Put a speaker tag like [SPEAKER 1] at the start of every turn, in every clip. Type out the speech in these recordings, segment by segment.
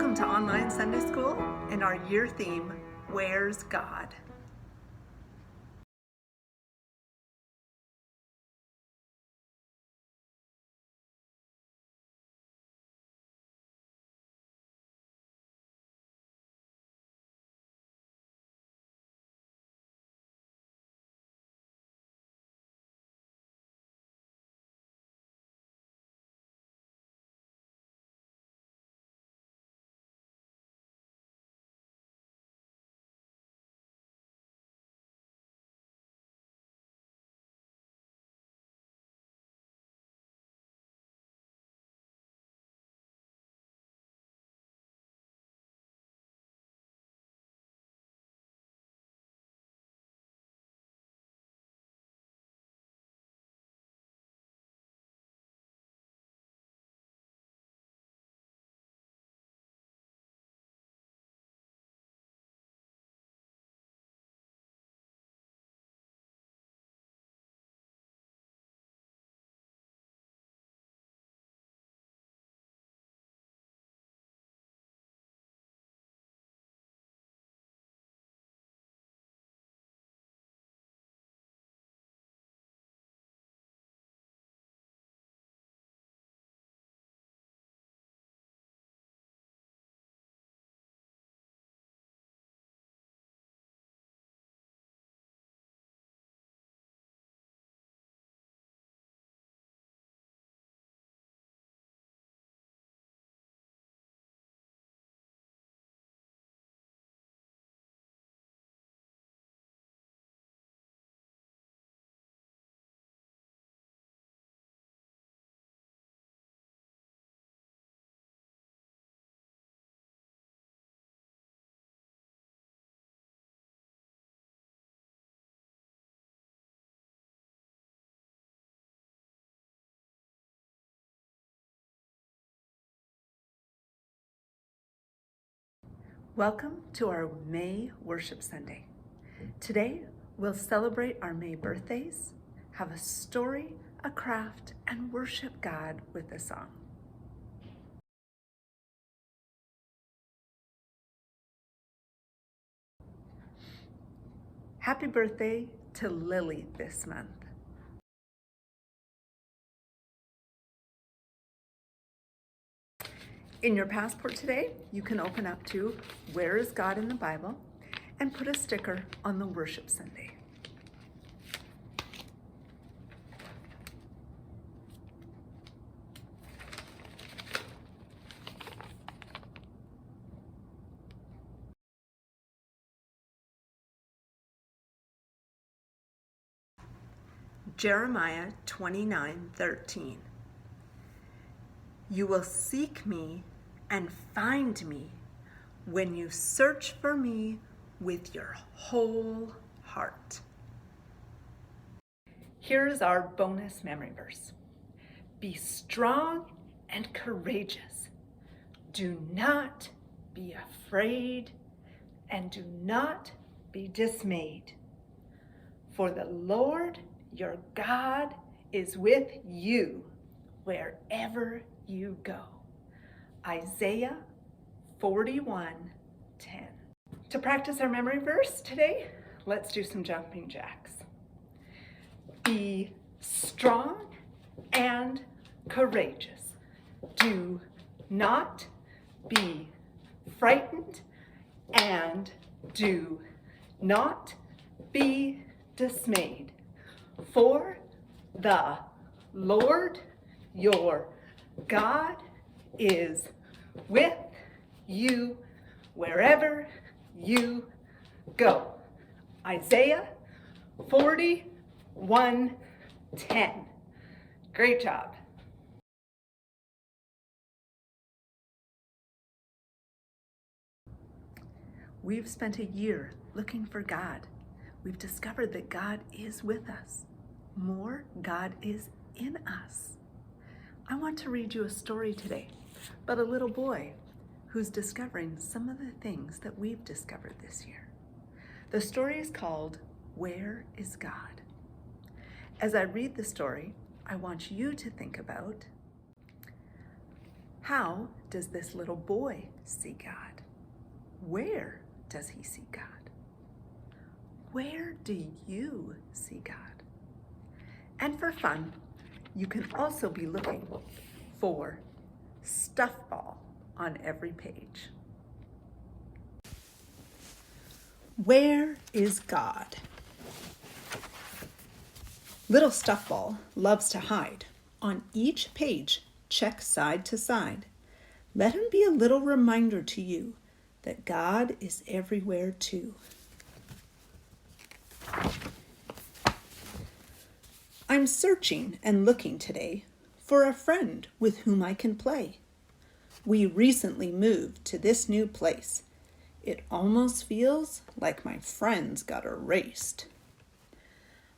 [SPEAKER 1] Welcome to Online Sunday School and our year theme, Where's God? Welcome to our May Worship Sunday. Today, we'll celebrate our May birthdays, have a story, a craft, and worship God with a song. Happy birthday to Lily this month. In your passport today, you can open up to Where is God in the Bible and put a sticker on the Worship Sunday. Jeremiah 29:13. You will seek me and find me when you search for me with your whole heart. Here's our bonus memory verse. Be strong and courageous. Do not be afraid and do not be dismayed. For the Lord your God is with you wherever you go. Isaiah 41:10. To practice our memory verse today, let's do some jumping jacks. Be strong and courageous. Do not be frightened and do not be dismayed. For the Lord your God is with you wherever you go. Isaiah 41:10. Great job. We've spent a year looking for God. We've discovered that God is with us. More, God is in us. I want to read you a story today about a little boy who's discovering some of the things that we've discovered this year. The story is called, Where is God? As I read the story, I want you to think about How does this little boy see God? Where does he see God? Where do you see God? And for fun, you can also be looking for stuff ball on every page. Where is God? Little stuff ball loves to hide. On each page, check side to side. Let him be a little reminder to you that God is everywhere too. I'm searching and looking today for a friend with whom I can play. We recently moved to this new place. It almost feels like my friends got erased.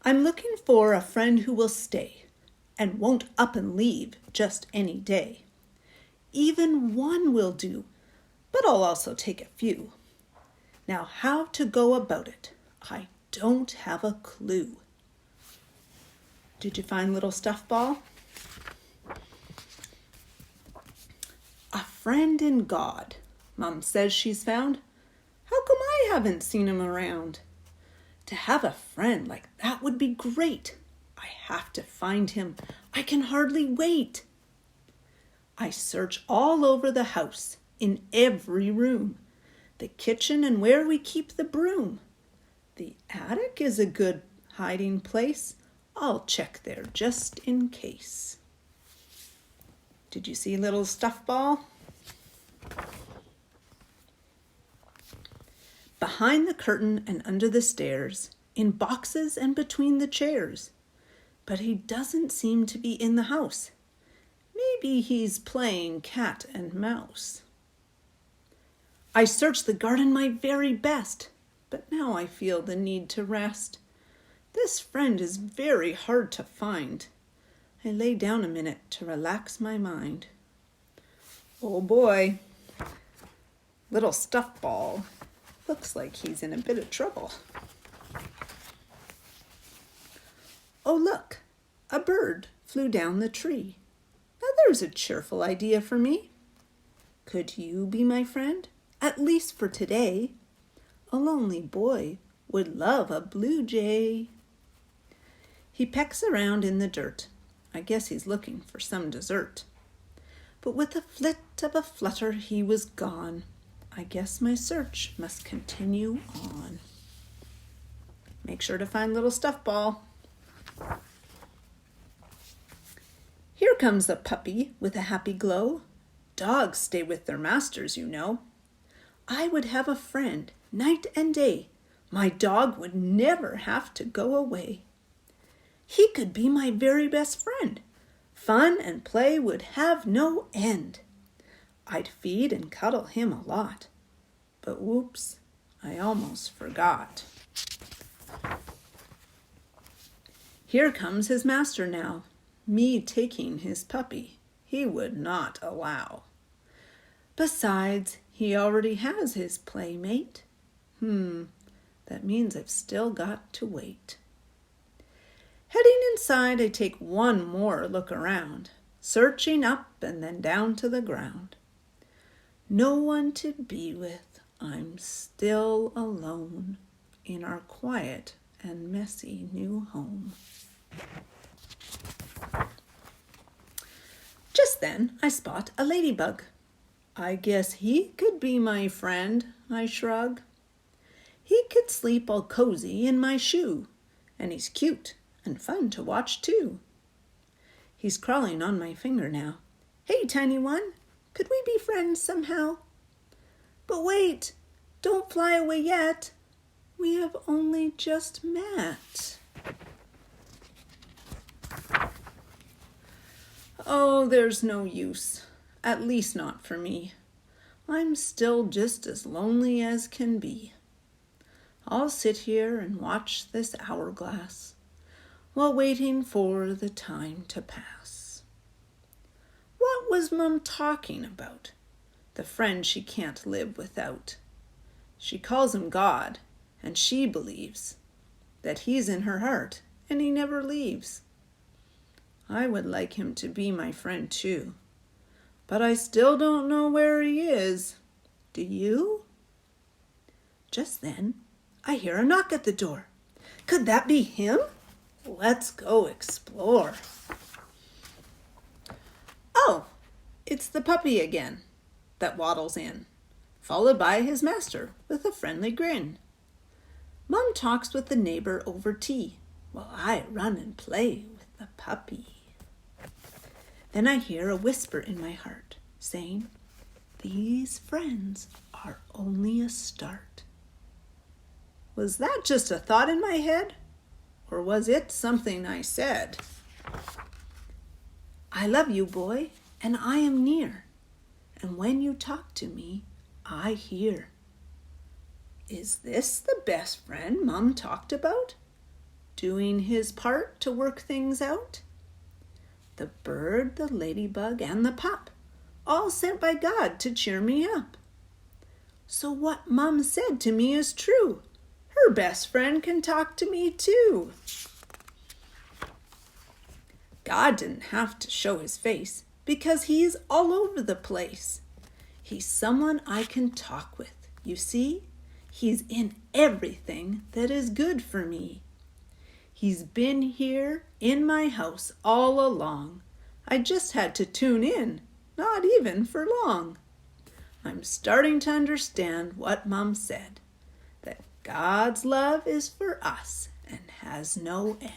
[SPEAKER 1] I'm looking for a friend who will stay and won't up and leave just any day. Even one will do, but I'll also take a few. Now how to go about it, I don't have a clue. Did you find little stuff ball? A friend in God, Mom says she's found. How come I haven't seen him around? To have a friend like that would be great. I have to find him. I can hardly wait. I search all over the house, in every room, the kitchen and where we keep the broom. The attic is a good hiding place. I'll check there just in case. Did you see little stuff ball? Behind the curtain and under the stairs, in boxes and between the chairs. But he doesn't seem to be in the house. Maybe he's playing cat and mouse. I searched the garden my very best, but now I feel the need to rest. This friend is very hard to find. I lay down a minute to relax my mind. Oh boy, little stuff ball looks like he's in a bit of trouble. Oh look, a bird flew down the tree. Now there's a cheerful idea for me. Could you be my friend, at least for today? A lonely boy would love a blue jay. He pecks around in the dirt. I guess he's looking for some dessert. But with a flit of a flutter he was gone. I guess my search must continue on. Make sure to find little stuff ball. Here comes a puppy with a happy glow. Dogs stay with their masters, you know. I would have a friend night and day. My dog would never have to go away. He could be my very best friend. Fun and play would have no end. I'd feed and cuddle him a lot. But whoops, I almost forgot. Here comes his master now. Me taking his puppy, he would not allow. Besides, he already has his playmate. That means I've still got to wait. Heading inside, I take one more look around, searching up and then down to the ground. No one to be with, I'm still alone in our quiet and messy new home. Just then, I spot a ladybug. I guess he could be my friend, I shrug. He could sleep all cozy in my shoe, and he's cute and fun to watch too. He's crawling on my finger now. Hey, tiny one, could we be friends somehow? But wait, don't fly away yet. We have only just met. Oh, there's no use, at least not for me. I'm still just as lonely as can be. I'll sit here and watch this hourglass while waiting for the time to pass. What was Mum talking about? The friend she can't live without. She calls him God, and she believes that he's in her heart and he never leaves. I would like him to be my friend too.
[SPEAKER 2] but I still don't know where he is. Do you?" Just then, I hear a knock at the door. Could that be him? Let's go explore. Oh, it's the puppy again that waddles in, followed by his master with a friendly grin. Mom talks with the neighbor over tea, while I run and play with the puppy. Then I hear a whisper in my heart, saying, "These friends are only a start." Was that just a thought in my head? Or was it something I said? I love you, boy, and I am near. And when you talk to me, I hear. Is this the best friend Mom talked about? Doing his part to work things out? The bird, the ladybug, and the pup, all sent by God to cheer me up. So what Mom said to me is true. Her best friend can talk to me too. God didn't have to show his face because he's all over the place. He's someone I can talk with. You see, he's in everything that is good for me. He's been here in my house all along. I just had to tune in, not even for long. I'm starting to understand what Mom said, that God's love is for us and has no end.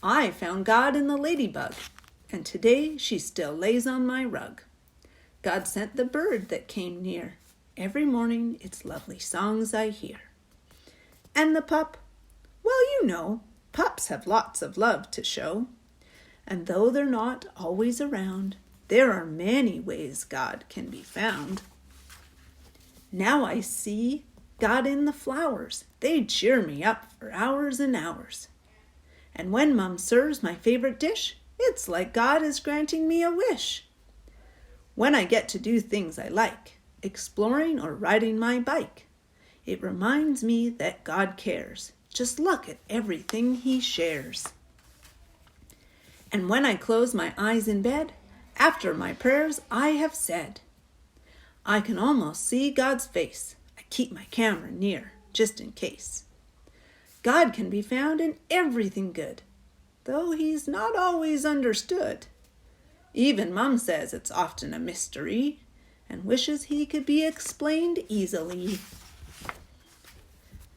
[SPEAKER 2] I found God in the ladybug, and today she still lays on my rug. God sent the bird that came near. Every morning its lovely songs I hear. And the pup, well, you know, pups have lots of love to show. And though they're not always around, there are many ways God can be found. Now I see God in the flowers. They cheer me up for hours and hours. And when Mom serves my favorite dish, it's like God is granting me a wish. When I get to do things I like, exploring or riding my bike, it reminds me that God cares. Just look at everything he shares. And when I close my eyes in bed, after my prayers I have said, I can almost see God's face. I keep my camera near, just in case. God can be found in everything good, though he's not always understood. Even Mom says it's often a mystery, and wishes he could be explained easily.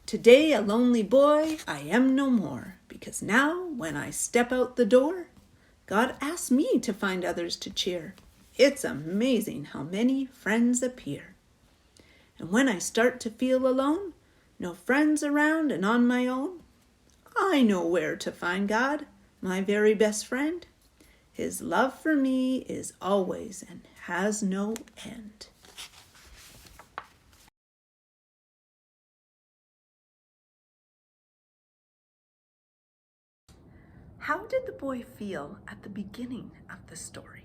[SPEAKER 2] Today a lonely boy I am no more, because now when I step out the door, God asks me to find others to cheer. It's amazing how many friends appear. And when I start to feel alone, no friends around and on my own, I know where to find God, my very best friend. His love for me is always and has no end.
[SPEAKER 1] How did the boy feel at the beginning of the story?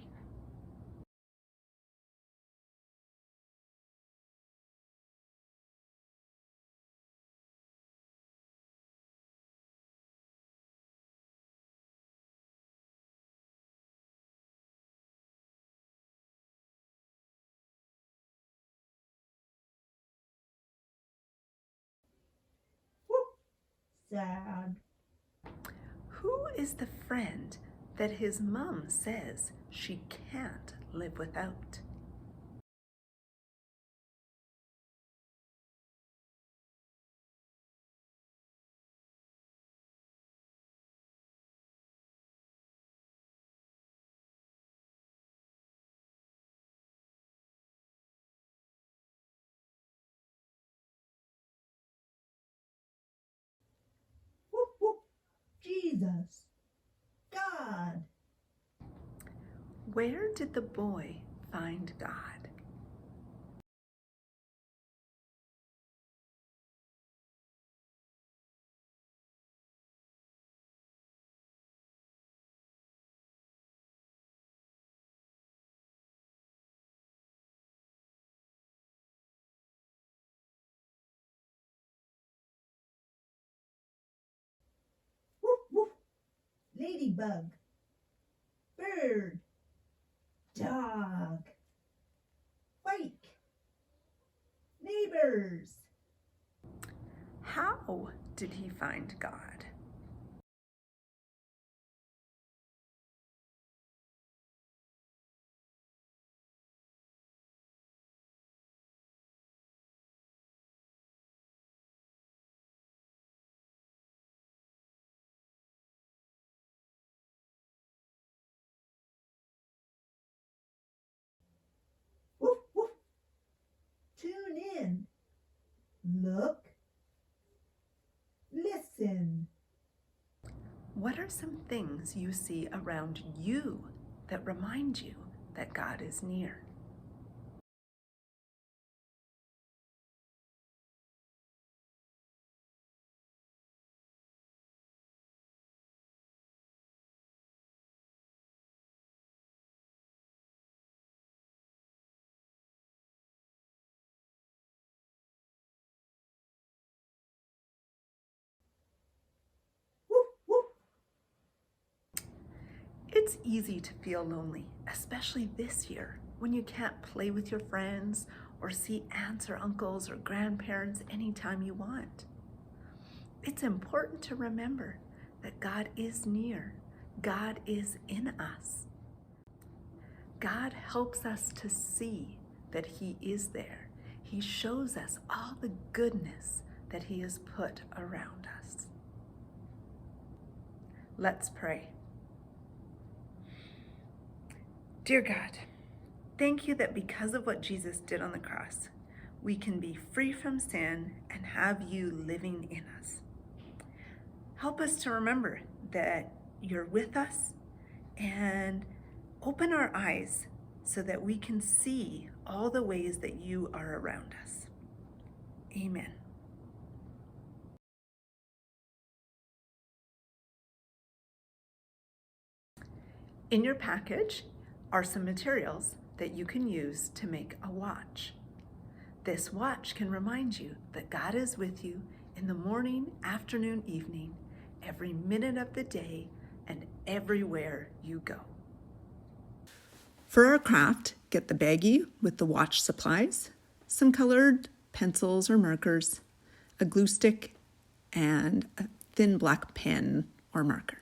[SPEAKER 2] Sad.
[SPEAKER 1] Who is the friend that his mom says she can't live without?
[SPEAKER 2] Whoop, whoop. Jesus. God.
[SPEAKER 1] Where did the boy find God?
[SPEAKER 2] Woof, woof. Ladybug. Bird. dog, bike, neighbors.
[SPEAKER 1] How did he find God?
[SPEAKER 2] Woof, woof. Tune in. Look. Listen.
[SPEAKER 1] What are some things you see around you that remind you that God is near?
[SPEAKER 2] Woof, woof.
[SPEAKER 1] It's easy to feel lonely, especially this year when you can't play with your friends or see aunts or uncles or grandparents anytime you want. It's important to remember that God is near. God is in us. God helps us to see that He is there. He shows us all the goodness that He has put around us. Let's pray. Dear God, thank you that because of what Jesus did on the cross, we can be free from sin and have you living in us. Help us to remember that you're with us and open our eyes so that we can see all the ways that you are around us. Amen. In your package are some materials that you can use to make a watch. This watch can remind you that God is with you in the morning, afternoon, evening, every minute of the day, and everywhere you go.
[SPEAKER 2] For our craft, get the baggie with the watch supplies, some colored pencils or markers, a glue stick, and a thin black pen or marker.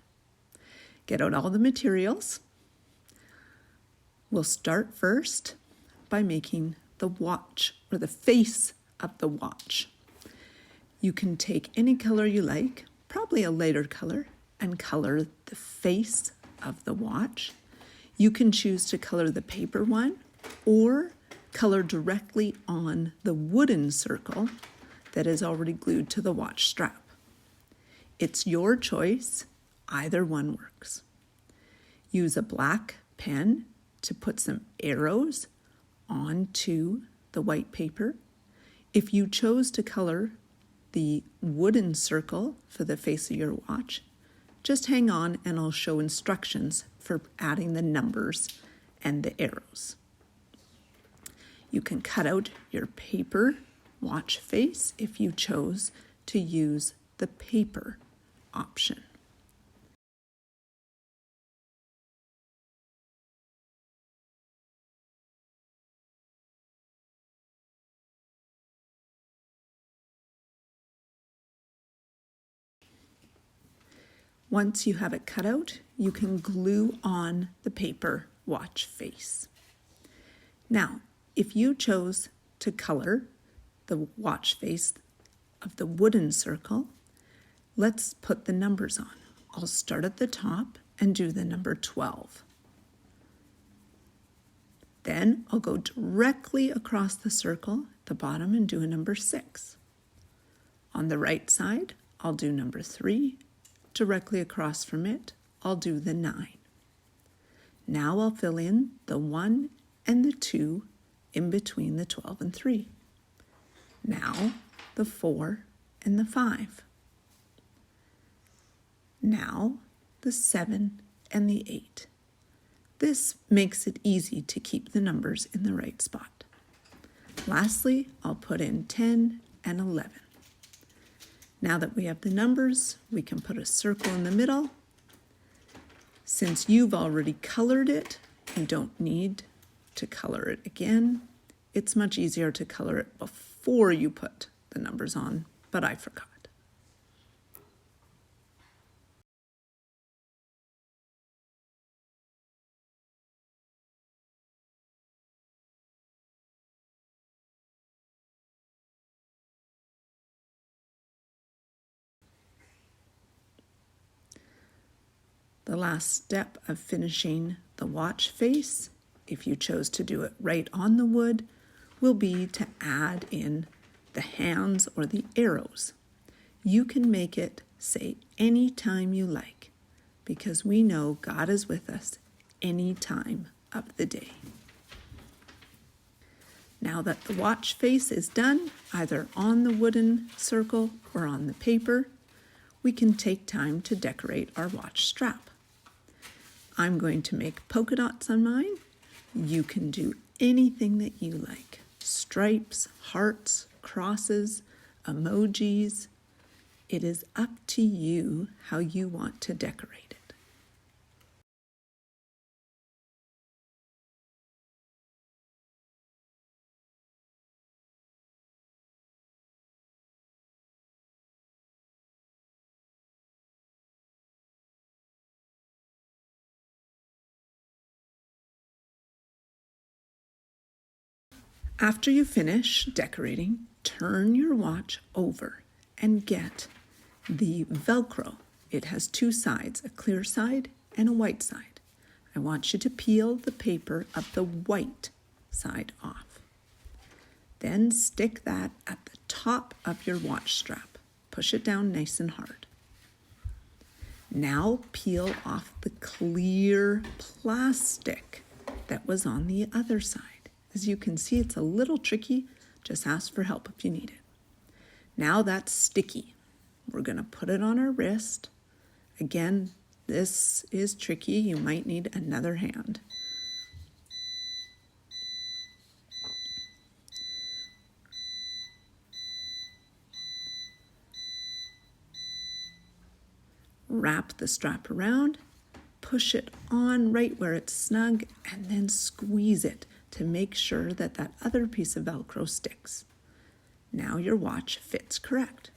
[SPEAKER 2] Get out all the materials. We'll start first by making the watch or the face of the watch. You can take any color you like, probably a lighter color, and color the face of the watch. You can choose to color the paper one or color directly on the wooden circle that is already glued to the watch strap. It's your choice, either one works. Use a black pen to put some arrows onto the white paper. If you chose to color the wooden circle for the face of your watch, just hang on and I'll show instructions for adding the numbers and the arrows. You can cut out your paper watch face if you chose to use the paper option. Once you have it cut out, you can glue on the paper watch face. Now, if you chose to color the watch face of the wooden circle, let's put the numbers on. I'll start at the top and do the number 12. Then I'll go directly across the circle at the bottom and do a number 6. On the right side, I'll do number 3. Directly across from it, I'll do the 9. Now I'll fill in the 1 and the 2 in between the 12 and 3. Now the 4 and the 5. Now the 7 and the 8. This makes it easy to keep the numbers in the right spot. Lastly, I'll put in 10 and 11. Now that we have the numbers, we can put a circle in the middle. Since you've already colored it, you don't need to color it again. It's much easier to color it before you put the numbers on, but I forgot. The last step of finishing the watch face, if you chose to do it right on the wood, will be to add in the hands or the arrows. You can make it say any time you like, because we know God is with us any time of the day. Now that the watch face is done, either on the wooden circle or on the paper, we can take time to decorate our watch strap. I'm going to make polka dots on mine. You can do anything that you like. Stripes, hearts, crosses, emojis. It is up to you how you want to decorate it. After you finish decorating, turn your watch over and get the Velcro. It has two sides, a clear side and a white side. I want you to peel the paper of the white side off. Then stick that at the top of your watch strap. Push it down nice and hard. Now peel off the clear plastic that was on the other side. As you can see, it's a little tricky. Just ask for help if you need it. Now that's sticky. We're going to put it on our wrist. Again, this is tricky. You might need another hand. Wrap the strap around, push it on right where it's snug, and then squeeze it to make sure that that other piece of Velcro sticks. Now your watch fits correct.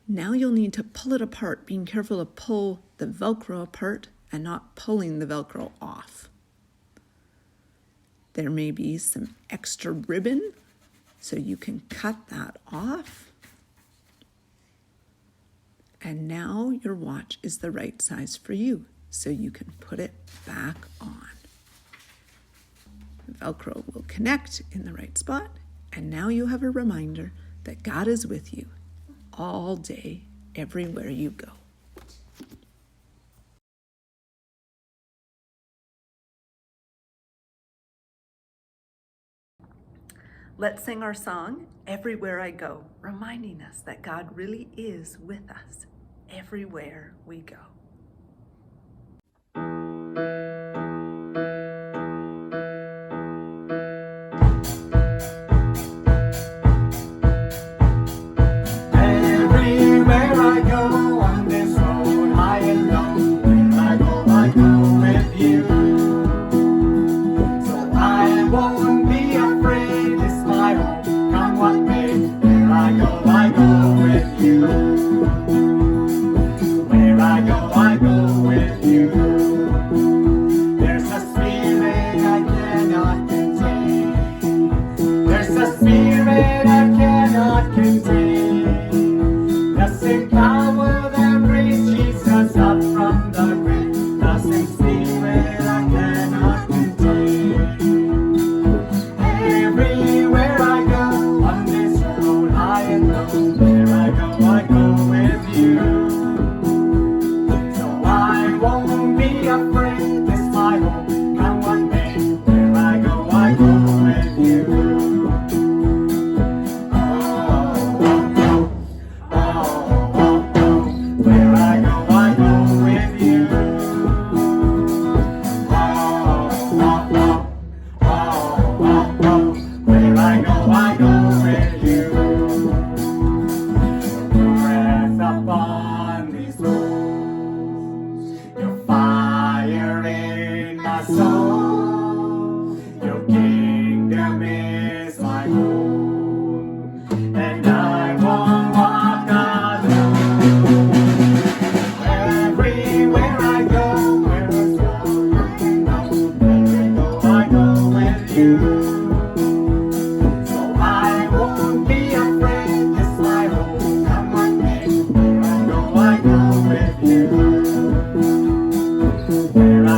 [SPEAKER 2] Now you'll need to pull it apart, being careful to pull the Velcro apart and not pulling the Velcro off. There may be some extra ribbon, so you can cut that off. And now your watch is the right size for you, so you can put it back on. Velcro will connect in the right spot, and now you have a reminder that God is with you all day, everywhere you go.
[SPEAKER 1] Let's sing our song, Everywhere I Go, reminding us that God really is with us everywhere we go.
[SPEAKER 3] Everywhere I go on this road, high and low, where I go with you. So I won't be afraid, it's my home, come what may. Where I go with you. Where I go with you. So I won't be afraid, yes I won't. Come what may, where I go with you. Where I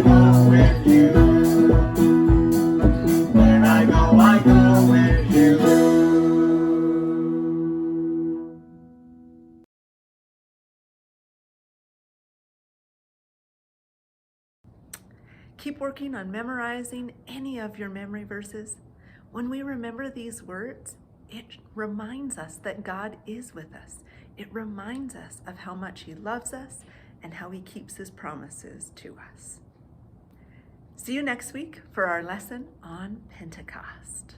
[SPEAKER 3] go with you. Where I go with you.
[SPEAKER 1] Keep working on memorizing any of your memory verses. When we remember these words, it reminds us that God is with us. It reminds us of how much He loves us and how He keeps His promises to us. See you next week for our lesson on Pentecost.